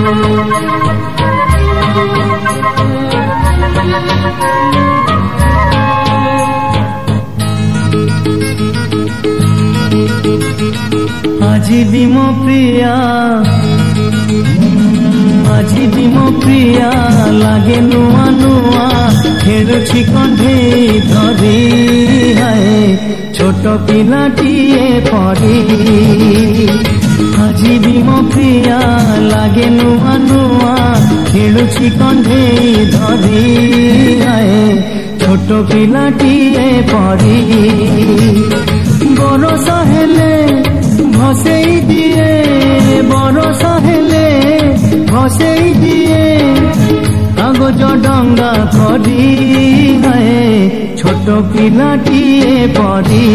আজি भी मो प्रिया, আজি भी मो प्रिया लागे नुआ नुआ खेलुछि कंधे धरी हाय छोट पिलाटीए पड़ी। আজি भी मो प्रिया लागे नुआ नुआ खेलुछि कंधे धरी हाय छोट पिलाटीए पड़ी। बरस हेले भसेई दिए, बरस हेले भसेई दिए कागज डंगा करी हाय छोट पिलाटीए पड़ी।